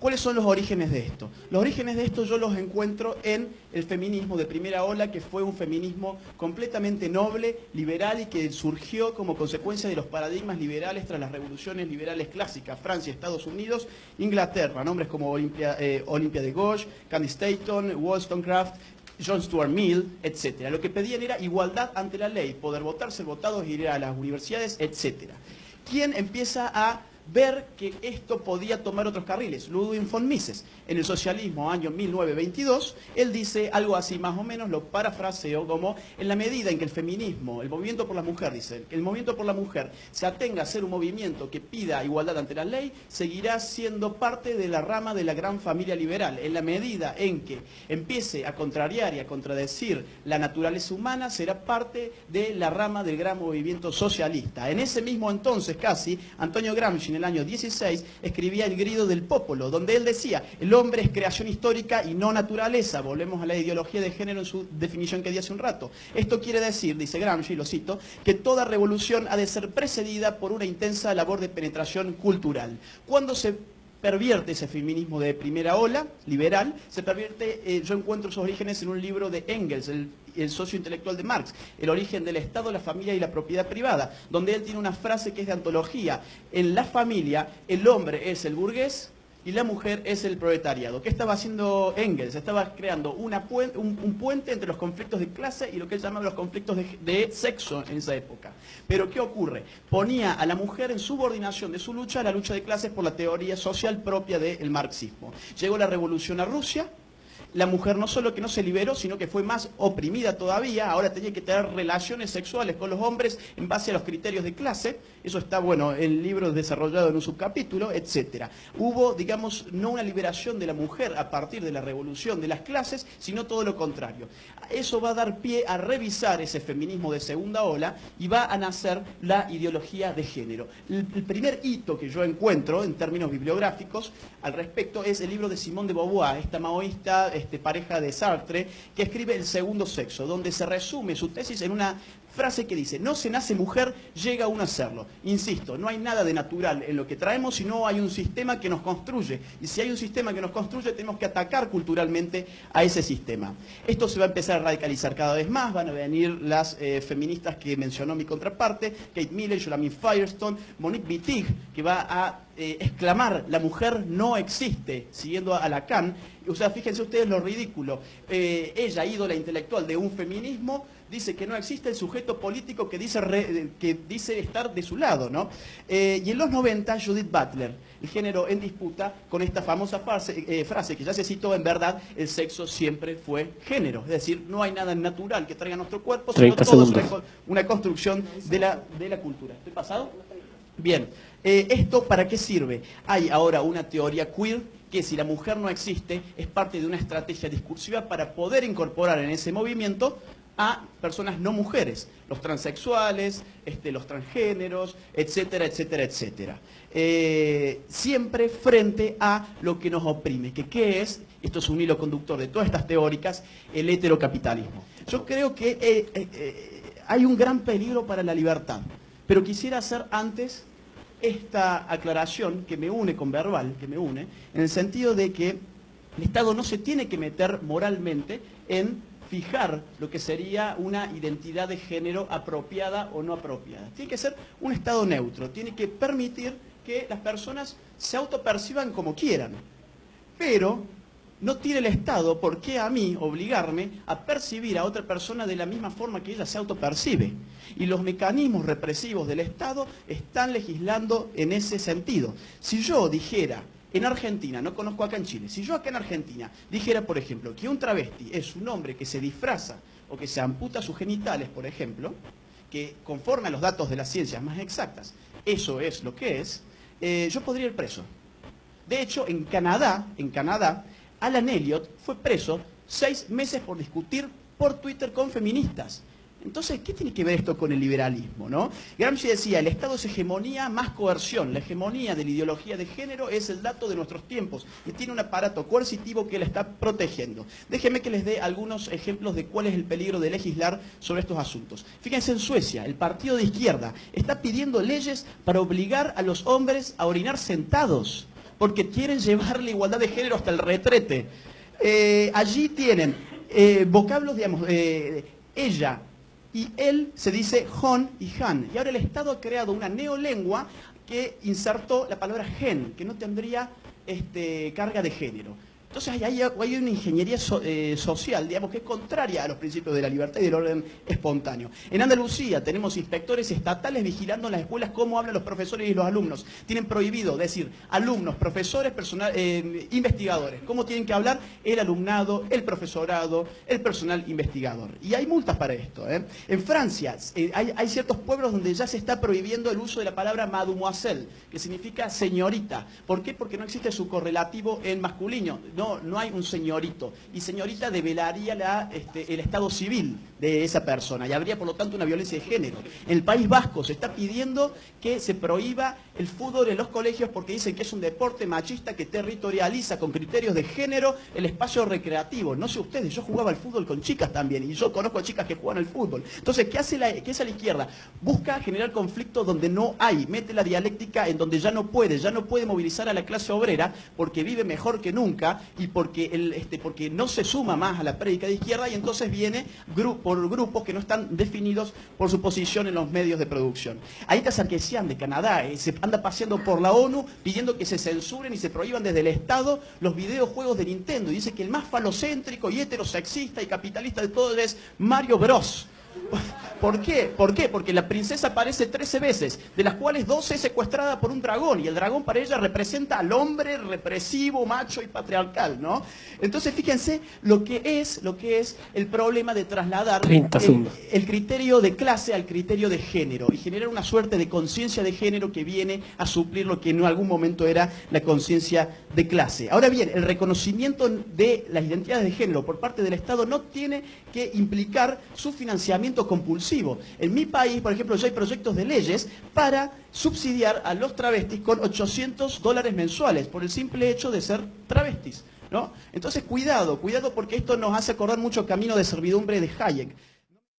¿Cuáles son los orígenes de esto? Los orígenes de esto yo los encuentro en el feminismo de primera ola, que fue un feminismo completamente noble, liberal y que surgió como consecuencia de los paradigmas liberales tras las revoluciones liberales clásicas, Francia, Estados Unidos, Inglaterra, nombres como Olympia de Gauche, Candice Stanton, Wollstonecraft, John Stuart Mill, etc. Lo que pedían era igualdad ante la ley, poder votar, ser votados, ir a las universidades, etc. ¿Quién empieza a ver que esto podía tomar otros carriles? Ludwig von Mises. En el socialismo, año 1922, él dice algo así, más o menos, lo parafraseo como: en la medida en que el feminismo, el movimiento por la mujer, dice, que el movimiento por la mujer se atenga a ser un movimiento que pida igualdad ante la ley, seguirá siendo parte de la rama de la gran familia liberal. En la medida en que empiece a contrariar y a contradecir la naturaleza humana, será parte de la rama del gran movimiento socialista. En ese mismo entonces, casi, Antonio Gramsci, en el año 16, escribía El grido del popolo, donde él decía: el hombre es creación histórica y no naturaleza. Volvemos a la ideología de género en su definición que di hace un rato. Esto quiere decir, dice Gramsci, lo cito, que toda revolución ha de ser precedida por una intensa labor de penetración cultural. Cuando se pervierte ese feminismo de primera ola, liberal, se pervierte, yo encuentro sus orígenes en un libro de Engels, el socio intelectual de Marx, El origen del Estado, la familia y la propiedad privada, donde él tiene una frase que es de antología: en la familia el hombre es el burgués y la mujer es el proletariado. ¿Qué estaba haciendo Engels? Estaba creando un puente entre los conflictos de clase y lo que él llamaba los conflictos de sexo en esa época. Pero ¿qué ocurre? Ponía a la mujer en subordinación de su lucha a la lucha de clases por la teoría social propia del marxismo. Llegó la revolución a Rusia. La mujer no solo que no se liberó, sino que fue más oprimida todavía. Ahora tenía que tener relaciones sexuales con los hombres en base a los criterios de clase. Eso está, bueno, el libro desarrollado en un subcapítulo, etc. Hubo, digamos, no una liberación de la mujer a partir de la revolución de las clases, sino todo lo contrario. Eso va a dar pie a revisar ese feminismo de segunda ola y va a nacer la ideología de género. El primer hito que yo encuentro en términos bibliográficos al respecto es el libro de Simone de Beauvoir, esta maoísta, pareja de Sartre, que escribe El segundo sexo, donde se resume su tesis en una frase que dice: no se nace mujer, llega uno a serlo. Insisto, no hay nada de natural en lo que traemos, sino hay un sistema que nos construye. Y si hay un sistema que nos construye, tenemos que atacar culturalmente a ese sistema. Esto se va a empezar a radicalizar cada vez más. Van a venir las feministas que mencionó mi contraparte, Kate Millett, Yolanda Firestone, Monique Wittig, que va a exclamar: la mujer no existe, siguiendo a Lacan. O sea, fíjense ustedes lo ridículo. Ella, ídola intelectual de un feminismo, dice que no existe el sujeto político que dice estar de su lado, ¿no? Y en los 90, Judith Butler, el género en disputa, con esta famosa frase que ya se citó: en verdad, el sexo siempre fue género. Es decir, no hay nada natural que traiga a nuestro cuerpo, sino todo es una construcción de la cultura. ¿Estoy pasado? Bien. ¿Esto para qué sirve? Hay ahora una teoría queer que, si la mujer no existe, es parte de una estrategia discursiva para poder incorporar en ese movimiento a personas no mujeres, los transexuales, los transgéneros, etcétera, etcétera, etcétera. Siempre frente a lo que nos oprime, que ¿qué es? Esto es un hilo conductor de todas estas teóricas: el heterocapitalismo. Yo creo que hay un gran peligro para la libertad, pero quisiera hacer antes esta aclaración que me une con Verbal, en el sentido de que el Estado no se tiene que meter moralmente en fijar lo que sería una identidad de género apropiada o no apropiada. Tiene que ser un Estado neutro, tiene que permitir que las personas se autoperciban como quieran, pero no tiene el Estado por qué a mí obligarme a percibir a otra persona de la misma forma que ella se autopercibe. Y los mecanismos represivos del Estado están legislando en ese sentido. Si yo dijera en Argentina, no conozco acá en Chile, si yo acá en Argentina dijera, por ejemplo, que un travesti es un hombre que se disfraza o que se amputa sus genitales, por ejemplo, que conforme a los datos de las ciencias más exactas, eso es lo que es, yo podría ir preso. De hecho, en Canadá, Alan Elliot fue preso 6 meses por discutir por Twitter con feministas. Entonces, ¿qué tiene que ver esto con el liberalismo, no? Gramsci decía: el Estado es hegemonía más coerción. La hegemonía de la ideología de género es el dato de nuestros tiempos y tiene un aparato coercitivo que la está protegiendo. Déjenme que les dé algunos ejemplos de cuál es el peligro de legislar sobre estos asuntos. Fíjense, en Suecia, el partido de izquierda está pidiendo leyes para obligar a los hombres a orinar sentados, porque quieren llevar la igualdad de género hasta el retrete. Allí tienen vocablos, digamos, ella y él se dice hon y han. Y ahora el Estado ha creado una neolengua que insertó la palabra gen, que no tendría carga de género. Entonces hay una ingeniería social, digamos, que es contraria a los principios de la libertad y del orden espontáneo. En Andalucía tenemos inspectores estatales vigilando en las escuelas cómo hablan los profesores y los alumnos. Tienen prohibido decir alumnos, profesores, investigadores. ¿Cómo tienen que hablar? El alumnado, el profesorado, el personal investigador. Y hay multas para esto. En Francia hay ciertos pueblos donde ya se está prohibiendo el uso de la palabra mademoiselle, que significa señorita. ¿Por qué? Porque no existe su correlativo en masculino. No hay un señorito. Y señorita develaría el estado civil de esa persona. Y habría, por lo tanto, una violencia de género. En el País Vasco se está pidiendo que se prohíba el fútbol en los colegios porque dicen que es un deporte machista que territorializa con criterios de género el espacio recreativo. No sé ustedes, yo jugaba al fútbol con chicas también. Y yo conozco a chicas que juegan al fútbol. Entonces, ¿qué hace la izquierda? Busca generar conflictos donde no hay. Mete la dialéctica en donde ya no puede movilizar a la clase obrera porque vive mejor que nunca y porque no se suma más a la prédica de izquierda y entonces viene por grupos que no están definidos por su posición en los medios de producción. Aíta Sarkeesian de Canadá se anda paseando por la ONU pidiendo que se censuren y se prohíban desde el Estado los videojuegos de Nintendo y dice que el más falocéntrico y heterosexista y capitalista de todos es Mario Bros. ¿Por qué? ¿Por qué? Porque la princesa aparece 13 veces, de las cuales 12 es secuestrada por un dragón, y el dragón para ella representa al hombre represivo, macho y patriarcal, ¿no? Entonces, fíjense lo que es el problema de trasladar el criterio de clase al criterio de género, y generar una suerte de conciencia de género que viene a suplir lo que en algún momento era la conciencia de clase. Ahora bien, el reconocimiento de las identidades de género por parte del Estado no tiene que implicar su financiamiento compulsivo. En mi país, por ejemplo, ya hay proyectos de leyes para subsidiar a los travestis con $800 mensuales por el simple hecho de ser travestis, ¿no? Entonces, cuidado porque esto nos hace acordar mucho Camino de servidumbre de Hayek.